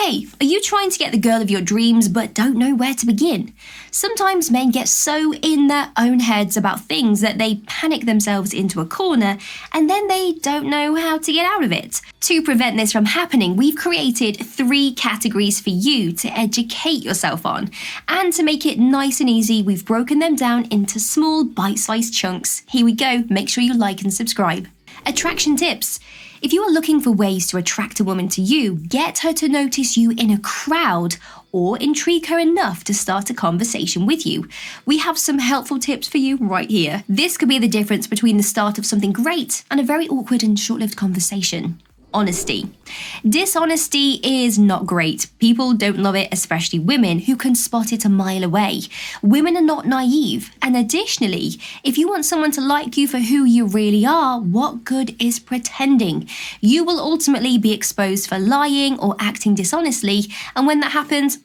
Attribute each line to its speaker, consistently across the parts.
Speaker 1: Hey, are you trying to get the girl of your dreams but don't know where to begin? Sometimes men get so in their own heads about things that they panic themselves into a corner and then they don't know how to get out of it. To prevent this from happening, we've created 3 categories for you to educate yourself on. And to make it nice and easy, we've broken them down into small bite-sized chunks. Here we go, make sure you like and subscribe. Attraction tips. If you are looking for ways to attract a woman to you, get her to notice you in a crowd or intrigue her enough to start a conversation with you. We have some helpful tips for you right here. This could be the difference between the start of something great and a very awkward and short-lived conversation. Honesty. Dishonesty is not great. People don't love it, especially women who can spot it a mile away. Women are not naive. And additionally, if you want someone to like you for who you really are, what good is pretending? You will ultimately be exposed for lying or acting dishonestly. And when that happens,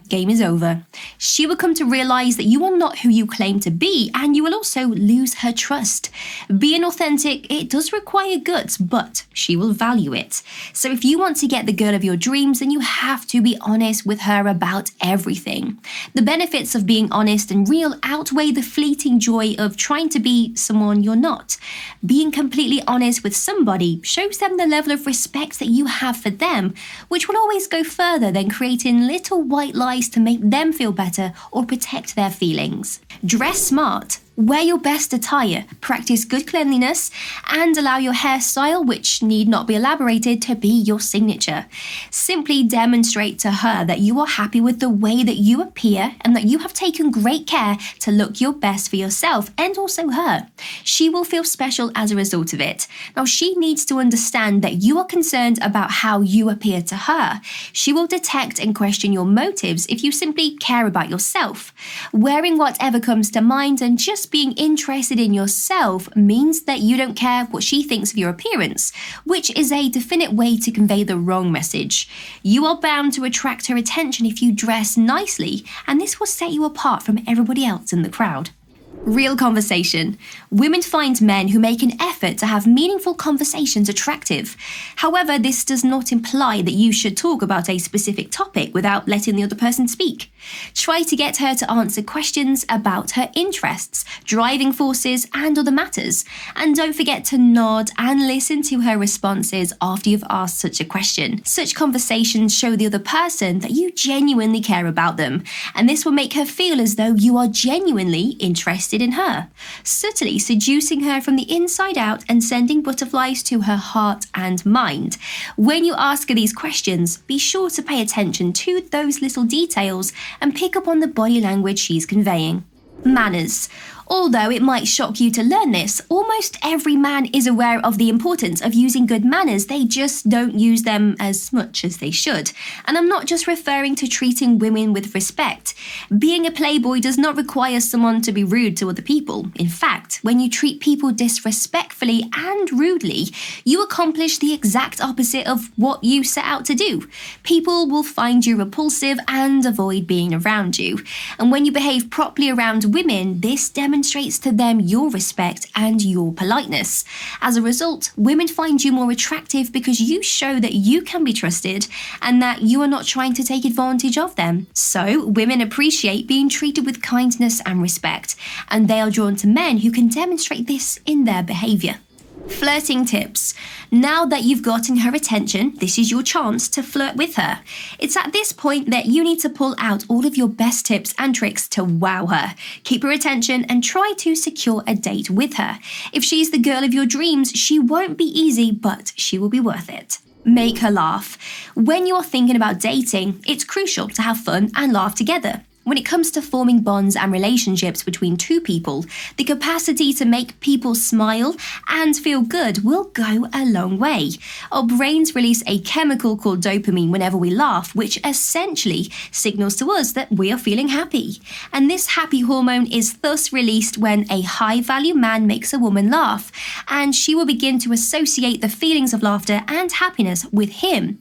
Speaker 1: game is over. She will come to realize that you are not who you claim to be, and you will also lose her trust. Being authentic, it does require guts, but she will value it. So if you want to get the girl of your dreams, then you have to be honest with her about everything. The benefits of being honest and real outweigh the fleeting joy of trying to be someone you're not. Being completely honest with somebody shows them the level of respect that you have for them, which will always go further than creating little white lies to make them feel better or protect their feelings. Dress smart. Wear your best attire, practice good cleanliness, and allow your hairstyle, which need not be elaborated, to be your signature. Simply demonstrate to her that you are happy with the way that you appear and that you have taken great care to look your best for yourself and also her. She will feel special as a result of it. Now, she needs to understand that you are concerned about how you appear to her. She will detect and question your motives if you simply care about yourself. Wearing whatever comes to mind and just being interested in yourself means that you don't care what she thinks of your appearance, which is a definite way to convey the wrong message. You are bound to attract her attention if you dress nicely, and this will set you apart from everybody else in the crowd. Real conversation. Women find men who make an effort to have meaningful conversations attractive. However, this does not imply that you should talk about a specific topic without letting the other person speak. Try to get her to answer questions about her interests, driving forces, and other matters. And don't forget to nod and listen to her responses after you've asked such a question. Such conversations show the other person that you genuinely care about them, and this will make her feel as though you are genuinely interested in her, subtly seducing her from the inside out and sending butterflies to her heart and mind. When you ask her these questions, be sure to pay attention to those little details and pick up on the body language she's conveying. Manners. Although it might shock you to learn this, almost every man is aware of the importance of using good manners, they just don't use them as much as they should. And I'm not just referring to treating women with respect. Being a playboy does not require someone to be rude to other people. In fact, when you treat people disrespectfully and rudely, you accomplish the exact opposite of what you set out to do. People will find you repulsive and avoid being around you. And when you behave properly around women, this demonstrates to them your respect and your politeness. As a result, women find you more attractive because you show that you can be trusted and that you are not trying to take advantage of them. So, women appreciate being treated with kindness and respect, and they are drawn to men who can demonstrate this in their behavior. Flirting tips. Now that you've gotten her attention, this is your chance to flirt with her. It's at this point that you need to pull out all of your best tips and tricks to wow her. Keep her attention and try to secure a date with her. If she's the girl of your dreams, she won't be easy, but she will be worth it. Make her laugh. When you're thinking about dating, it's crucial to have fun and laugh together. When it comes to forming bonds and relationships between two people, the capacity to make people smile and feel good will go a long way. Our brains release a chemical called dopamine whenever we laugh, which essentially signals to us that we are feeling happy. And this happy hormone is thus released when a high-value man makes a woman laugh, and she will begin to associate the feelings of laughter and happiness with him.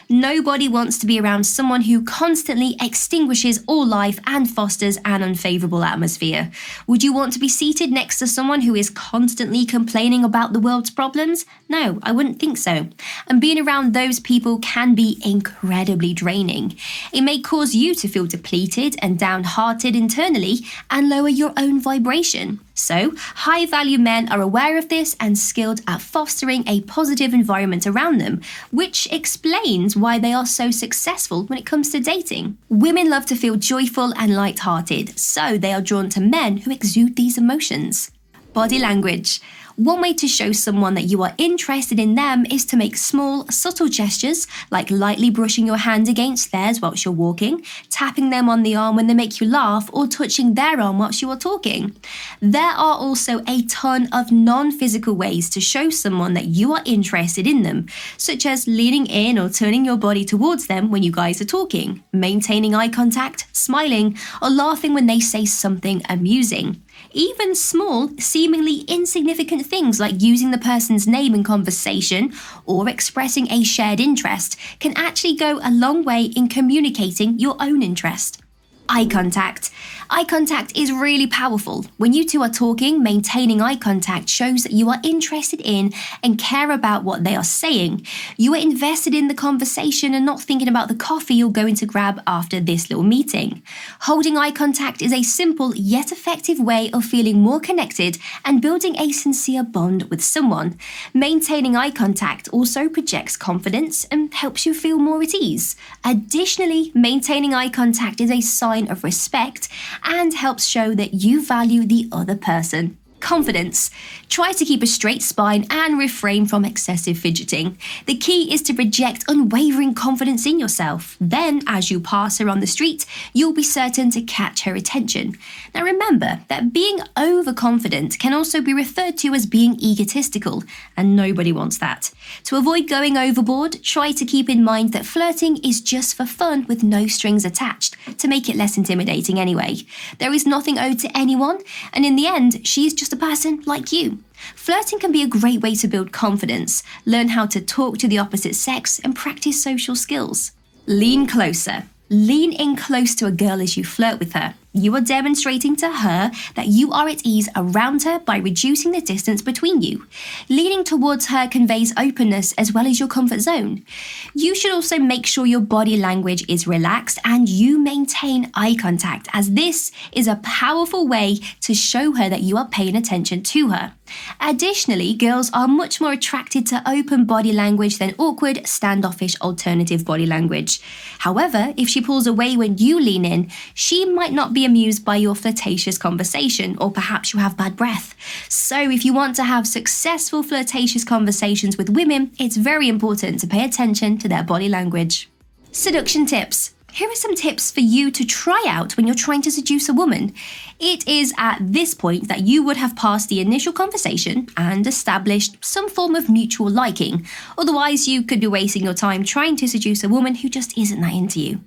Speaker 1: Nobody wants to be around someone who constantly extinguishes all life and fosters an unfavourable atmosphere. Would you want to be seated next to someone who is constantly complaining about the world's problems? No, I wouldn't think so. And being around those people can be incredibly draining. It may cause you to feel depleted and downhearted internally and lower your own vibration. So, high-value men are aware of this and skilled at fostering a positive environment around them, which explains why they are so successful when it comes to dating. Women love to feel joyful and light-hearted, so they are drawn to men who exude these emotions. Body language. One way to show someone that you are interested in them is to make small, subtle gestures, like lightly brushing your hand against theirs whilst you're walking, tapping them on the arm when they make you laugh, or touching their arm whilst you are talking. There are also a ton of non-physical ways to show someone that you are interested in them, such as leaning in or turning your body towards them when you guys are talking, maintaining eye contact, smiling, or laughing when they say something amusing. Even small, seemingly insignificant things like using the person's name in conversation or expressing a shared interest can actually go a long way in communicating your own interest. Eye contact. Eye contact is really powerful. When you two are talking, maintaining eye contact shows that you are interested in and care about what they are saying. You are invested in the conversation and not thinking about the coffee you're going to grab after this little meeting. Holding eye contact is a simple yet effective way of feeling more connected and building a sincere bond with someone. Maintaining eye contact also projects confidence and helps you feel more at ease. Additionally, maintaining eye contact is a sign of respect and helps show that you value the other person. Confidence. Try to keep a straight spine and refrain from excessive fidgeting. The key is to project unwavering confidence in yourself. Then, as you pass her on the street, you'll be certain to catch her attention. Now remember that being overconfident can also be referred to as being egotistical, and nobody wants that. To avoid going overboard, try to keep in mind that flirting is just for fun with no strings attached, to make it less intimidating anyway. There is nothing owed to anyone, and in the end, she is just a person like you. Flirting can be a great way to build confidence, learn how to talk to the opposite sex, and practice social skills. Lean closer. Lean in close to a girl as you flirt with her. You are demonstrating to her that you are at ease around her by reducing the distance between you. Leaning towards her conveys openness as well as your comfort zone. You should also make sure your body language is relaxed and you maintain eye contact, as this is a powerful way to show her that you are paying attention to her. Additionally, girls are much more attracted to open body language than awkward, standoffish alternative body language. However, if she pulls away when you lean in, she might not be amused by your flirtatious conversation, or perhaps you have bad breath. So if you want to have successful flirtatious conversations with women, it's very important to pay attention to their body language. Seduction tips. Here are some tips for you to try out when you're trying to seduce a woman. It is at this point that you would have passed the initial conversation and established some form of mutual liking. Otherwise, you could be wasting your time trying to seduce a woman who just isn't that into you.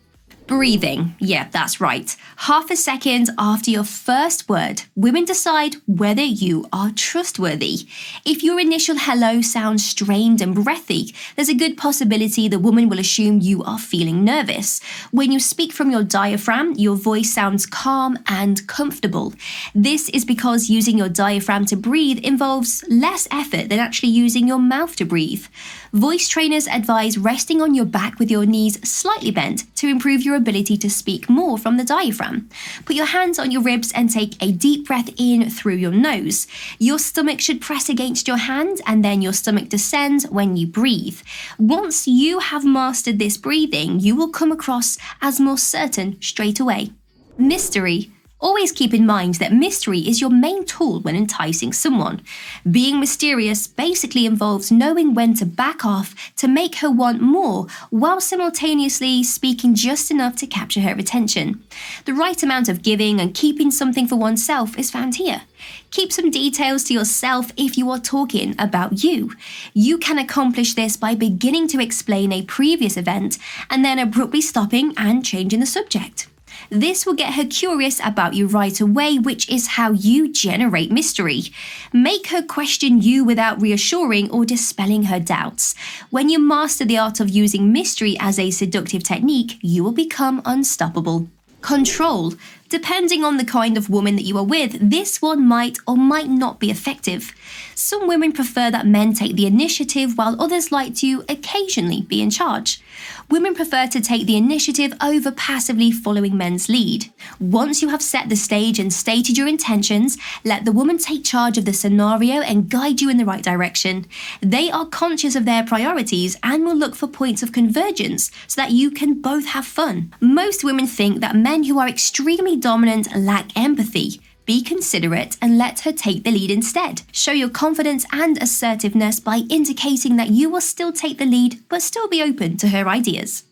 Speaker 1: Breathing. Yeah, that's right. Half a second after your first word, women decide whether you are trustworthy. If your initial hello sounds strained and breathy, there's a good possibility the woman will assume you are feeling nervous. When you speak from your diaphragm, your voice sounds calm and comfortable. This is because using your diaphragm to breathe involves less effort than actually using your mouth to breathe. Voice trainers advise resting on your back with your knees slightly bent to improve your ability to speak more from the diaphragm. Put your hands on your ribs and take a deep breath in through your nose. Your stomach should press against your hand and then your stomach descends when you breathe. Once you have mastered this breathing, you will come across as more certain straight away. Mystery. Always keep in mind that mystery is your main tool when enticing someone. Being mysterious basically involves knowing when to back off to make her want more, while simultaneously speaking just enough to capture her attention. The right amount of giving and keeping something for oneself is found here. Keep some details to yourself if you are talking about you. You can accomplish this by beginning to explain a previous event and then abruptly stopping and changing the subject. This will get her curious about you right away, which is how you generate mystery. Make her question you without reassuring or dispelling her doubts. When you master the art of using mystery as a seductive technique, you will become unstoppable. Control. Depending on the kind of woman that you are with, this one might or might not be effective. Some women prefer that men take the initiative, while others like to occasionally be in charge. Women prefer to take the initiative over passively following men's lead. Once you have set the stage and stated your intentions, let the woman take charge of the scenario and guide you in the right direction. They are conscious of their priorities and will look for points of convergence so that you can both have fun. Most women think that men who are extremely dominant lack empathy. Be considerate and let her take the lead instead. Show your confidence and assertiveness by indicating that you will still take the lead but still be open to her ideas.